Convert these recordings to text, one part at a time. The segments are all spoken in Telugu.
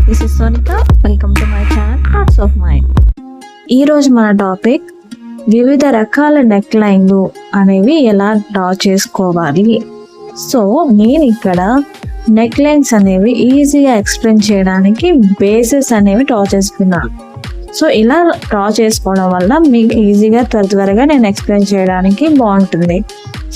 This is Sonika. Welcome to my channel hearts of mind. ఈరోజు మన టాపిక్ వివిధ రకాల నెక్ లైన్లు అనేవి ఎలా డ్రా చేసుకోవాలి. సో నేను ఇక్కడ నెక్ లైన్స్ అనేవి ఈజీగా ఎక్స్ప్లెయిన్ చేయడానికి బేసెస్ అనేవి డ్రా చేసుకున్నాను. సో ఇలా డ్రా చేసుకోవడం వల్ల మీకు ఈజీగా త్వరగా నేను ఎక్స్ప్లెయిన్ చేయడానికి బాగుంటుంది.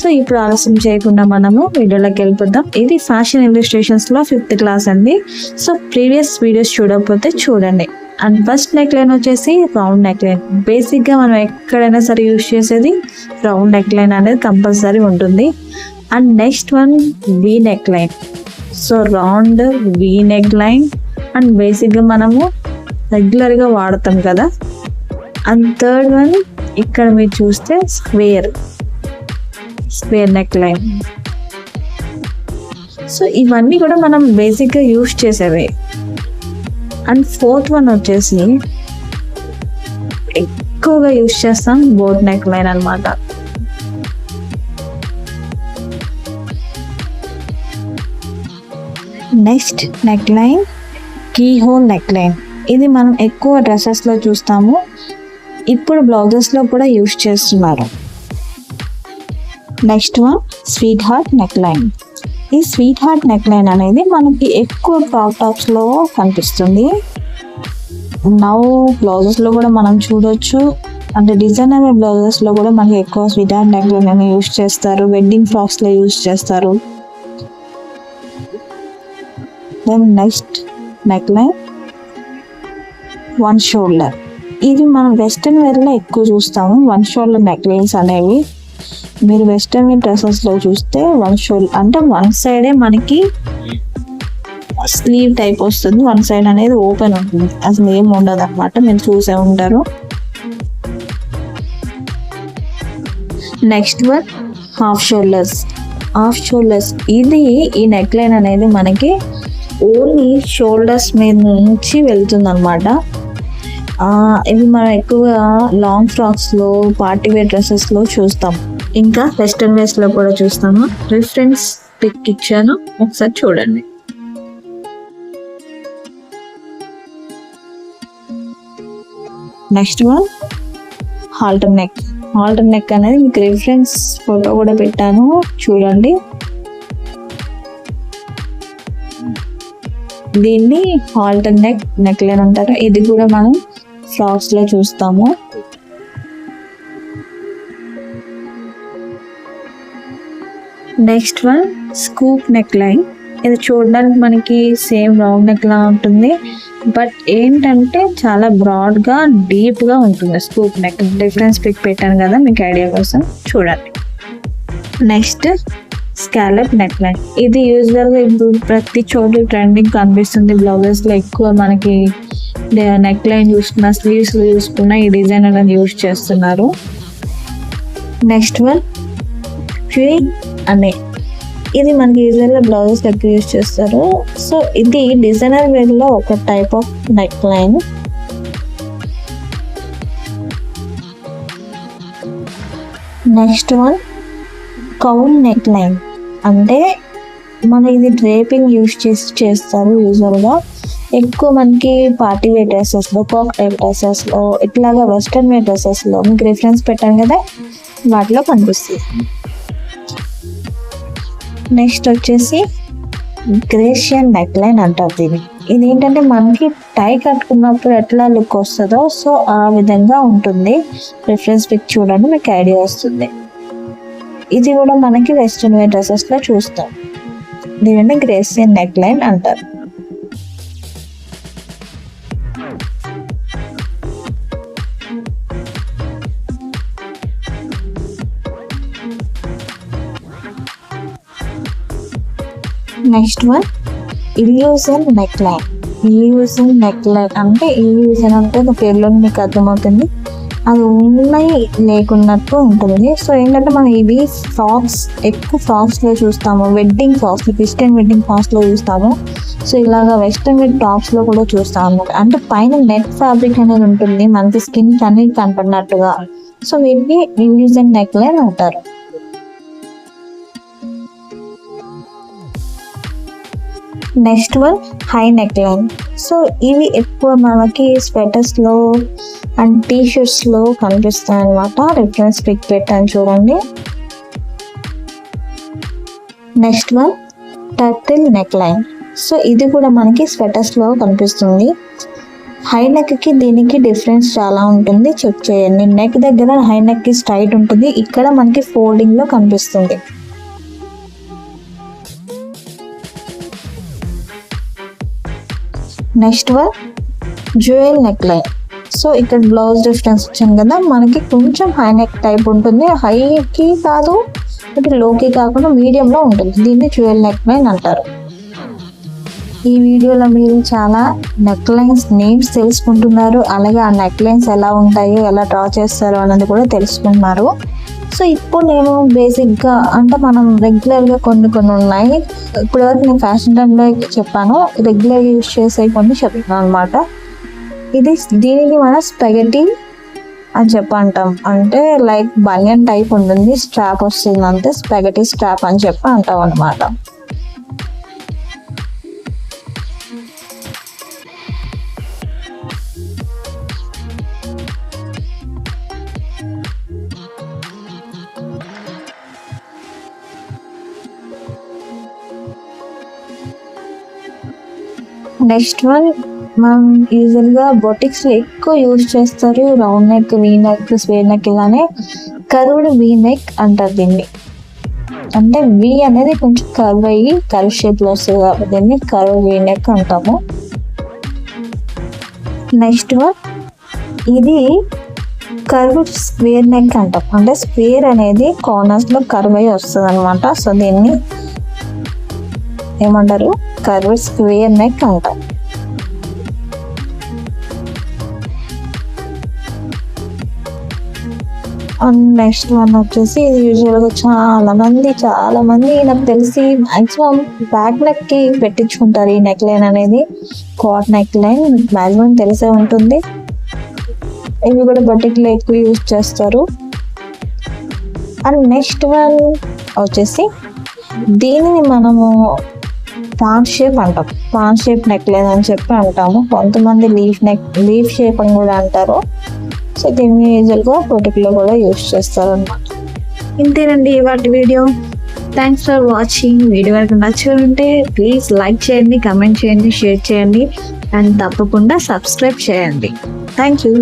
సో ఇప్పుడు ఆలస్యం చేయకుండా మనము వీడియోలోకి వెళ్ళిపోద్దాం. ఇది ఫ్యాషన్ ఇల్లస్ట్రేషన్స్లో 5th క్లాస్ అండి. సో ప్రీవియస్ వీడియోస్ చూడకపోతే చూడండి. అండ్ ఫస్ట్ నెక్ లైన్ వచ్చేసి రౌండ్ నెక్ లైన్. బేసిక్గా మనం ఎక్కడైనా సరే యూజ్ చేసేది రౌండ్ నెక్ లైన్ అనేది కంపల్సరీ ఉంటుంది. And next one V neck line. So round V neck line and బేసిక్గా మనము రెగ్యులర్గా వాడతాం కదా. అండ్ థర్డ్ వన్ ఇక్కడ మీరు చూస్తే స్క్వేర్ నెక్ లైన్. సో ఇవన్నీ కూడా మనం బేసిక్గా యూజ్ చేసేవే. అండ్ ఫోర్త్ వన్ వచ్చేసి ఎక్కువగా యూజ్ చేస్తాం బోట్ నెక్ లైన్ అనమాట. Next neckline keyhole neckline. ఇది మనం ఎక్కువ డ్రెస్సెస్లో చూస్తాము, ఇప్పుడు బ్లౌజెస్లో కూడా యూజ్ చేస్తున్నారు. Next one sweet heart neck line. ఈ స్వీట్ హార్ట్ నెక్ లైన్ అనేది మనకి ఎక్కువ క్రాప్ టాప్స్లో కనిపిస్తుంది. నౌ బ్లౌజెస్లో కూడా మనం చూడొచ్చు. అంటే డిజైనర్ బ్లౌజెస్లో కూడా మనకి ఎక్కువ స్వీట్ హార్ట్ నెక్ లైన్ అని యూజ్ చేస్తారు. వెడ్డింగ్ ఫ్రాక్స్లో యూజ్ చేస్తారు. Then next neckline one shoulder. ఇది మనం వెస్ట్రన్ వేర్లో ఎక్కువ చూస్తాము వన్ షోల్డర్ నెక్ లైన్స్ అనేవి. మీరు వెస్ట్రన్ వేర్ డ్రెస్సెస్లో చూస్తే వన్ షోల్డర్ అంటే వన్ సైడే మనకి స్లీవ్ టైప్ వస్తుంది, వన్ సైడ్ అనేది ఓపెన్ ఉంటుంది, అసలు ఏం ఉండదు అనమాట. మీరు చూసే ఉంటారు. Next one half shoulders. ఇది ఈ నెక్ లైన్ అనేది మనకి ఓన్లీ షోల్డర్స్ మీద నుంచి వెళ్తుంది అనమాట. ఇవి మనం ఎక్కువగా లాంగ్ ఫ్రాక్స్లో పార్టీ వేర్ డ్రెస్సెస్లో చూస్తాం, ఇంకా వెస్ట్రన్ వేర్స్లో కూడా చూస్తాము. రిఫరెన్స్ పిక్ ఇచ్చాను, ఒకసారి చూడండి. నెక్స్ట్ వన్ హాల్టర్ నెక్ అనేది మీకు రిఫరెన్స్ ఫోటో కూడా పెట్టాను, చూడండి. దీన్ని హాల్టర్ నెక్ లైన్ అంటారు. ఇది కూడా మనం ఫ్రాక్స్ లో చూస్తాము. Next one scoop neck line. ఇది చూడడానికి మనకి సేమ్ రౌండ్ నెక్ లా ఉంటుంది, బట్ ఏంటంటే చాలా బ్రాడ్ గా డీప్ గా ఉంటుంది స్కూప్ నెక్. డిఫరెన్స్ పిక్ పెట్టాను కదా మీకు ఐడియా కోసం, చూడండి. Next scallop neck line. ఇది యూజువల్గా ఇప్పుడు ప్రతి చోటు ట్రెండింగ్ కనిపిస్తుంది. బ్లౌజెస్లో ఎక్కువ మనకి నెక్ లైన్ చూసుకున్న, స్లీవ్స్లో చూసుకున్న ఈ డిజైన్ అనేది యూజ్ చేస్తున్నారు. నెక్స్ట్ వన్ క్వీన్ అనే. ఇది మనకి యూజువల్గా బ్లౌజెస్ ఎక్కువ యూజ్ చేస్తారు. సో ఇది డిజైనర్ వేర్లో ఒక type of neckline. Next one cowl neckline. అంటే మన ఇది డ్రేపింగ్ యూజ్ చేస్తారు యూజువల్గా. ఎక్కువ మనకి పార్టీ వేర్ డ్రెస్సెస్లో, కాక్ టైప్ డ్రెస్సెస్లో, ఇట్లాగా వెస్ట్రన్ వేర్ డ్రెస్సెస్లో మీకు రిఫరెన్స్ పెట్టాను కదా, వాటిలో కనిపిస్తుంది. నెక్స్ట్ వచ్చేసి గ్రేషియన్ నెక్ లైన్ అంటారు దీన్ని. ఇది ఏంటంటే మనకి టై కట్టుకున్నప్పుడు ఎట్లా లుక్ వస్తుందో సో ఆ విధంగా ఉంటుంది. రిఫరెన్స్ పిక్ చూడండి, మీకు ఐడియా వస్తుంది. ఇది కూడా మనకి వెస్ట్రన్ వేర్ డ్రెస్సెస్లో చూస్తాం. దీనిని గ్రేషియన్ నెక్ లైన్ అంటారు. Next one illusion neck line. అంటే ఇల్యూజన్ అంటే ఒక పేరులో మీకు అర్థమవుతుంది, అది ఉన్నాయి లేకున్నట్టు ఉంటుంది. సో ఏంటంటే మనం ఇవి ఎక్కువ ఫ్రాక్స్లో చూస్తాము, వెడ్డింగ్ ఫ్రాక్స్, క్రిస్టియన్ వెడ్డింగ్ ఫ్రాక్స్లో చూస్తాము. సో ఇలాగా వెస్ట్రన్ వెడ్ టాప్స్లో కూడా చూస్తాం అన్నమాట. అంటే పైన నెట్ ఫ్యాబ్రిక్ అనేది ఉంటుంది, మనకి స్కిన్ అనేది కనపడినట్టుగా. సో వీటిని ఇల్యూజన్ నెక్ లైన్ అంటారు. Next one high neck line. So ఇవి ఎక్కువ మనకి స్వెటర్స్లో అండ్ టీషర్ట్స్లో కనిపిస్తాయి అన్నమాట. రిఫరెన్స్ పిక్ పెట్టాను చూడండి. Next one turtle neck line. So ఇది కూడా మనకి స్వెటర్స్లో కనిపిస్తుంది. హై నెక్కి దీనికి డిఫరెన్స్ చాలా ఉంటుంది, చెక్ చేయండి. నెక్ దగ్గర హై నెక్కి స్ట్రైట్ ఉంటుంది, ఇక్కడ మనకి ఫోల్డింగ్లో కనిపిస్తుంది. Next one jewel neckline. So ఇక్కడ బ్లౌజ్ డిఫరెన్స్ వచ్చింది కదా, మనకి కొంచెం హై నెక్ టైప్ ఉంటుంది. హైకి కాదు, అంటే లోకి కాకుండా మీడియంలో ఉంటుంది. దీన్ని జ్యువెల్ నెక్ లైన్ అంటారు. ఈ వీడియోలో మీరు చాలా నెక్ లైన్స్ నేమ్స్ తెలుసుకుంటున్నారు, అలాగే ఆ నెక్ లైన్స్ ఎలా ఉంటాయో, ఎలా డ్రా చేస్తారో అన్నది కూడా తెలుసుకుంటున్నారు. సో ఇప్పుడు నేను బేసిక్గా అంటే మనం రెగ్యులర్గా కొన్ని ఉన్నాయి, ఇప్పటివరకు నేను ఫ్యాషన్ టైంలో చెప్పాను, రెగ్యులర్ యూజ్ చేసే కొన్ని చెప్తున్నాను అనమాట. దీనికి మనం స్పెగటీ అని అంటాం. అంటే లైక్ బనియన్ టైప్ ఉంటుంది, స్ట్రాప్ వస్తుంది అంతే, స్పెగటీ స్ట్రాప్ అని అంటాం అనమాట. నెక్స్ట్ వన్ మనం యూజువల్గా బొటిక్స్లో ఎక్కువ యూజ్ చేస్తారు, round neck, V neck, square neck, ఇలానే కర్వ్డ్ వీ నెక్ అంటారు దీన్ని. అంటే వీ అనేది కొంచెం కర్వ్ అయ్యి కర్వ్ షేప్లో వస్తుంది కాబట్టి దీన్ని కర్వ్ వీ నెక్ అంటాము. నెక్స్ట్ వన్ ఇది కర్వ్డ్ స్క్వేర్ నెక్ అంటాం. అంటే స్క్వేర్ అనేది కార్నర్స్లో కర్వ్ అయ్యి వస్తుంది అనమాట. సో దీన్ని ఏమంటారు, కర్వ్డ్ స్క్వేర్ నెక్ అంటాం. అండ్ నెక్స్ట్ వన్ వచ్చేసి ఇది యూజువల్గా చాలా మంది నాకు తెలిసి మ్యాక్సిమం బ్యాక్ నెక్కి పెట్టించుకుంటారు ఈ నెక్ లైన్ అనేది. కాట్ నెక్ లైన్ మ్యాక్సిమం తెలిసే ఉంటుంది. ఇవి కూడా బొటిక్లో ఎక్కువ యూజ్ చేస్తారు. అండ్ నెక్స్ట్ వన్ వచ్చేసి దీనిని మనము పాన్ షేప్ అంటాం. పాన్ షేప్ నెక్ లైన్ అని అంటాము. కొంతమంది లీఫ్ షేప్ అని కూడా అంటారు. సో దీన్ని యూజువల్గా బొటిక్లో కూడా యూజ్ చేస్తారు అన్నమాట. ఇంతేనండి వాటి video. Thanks for watching. Video కనుక నచ్చుంటే ప్లీజ్ లైక్ చేయండి, కమెంట్ చేయండి, షేర్ చేయండి అండ్ తప్పకుండా సబ్స్క్రైబ్ చేయండి. Thank you.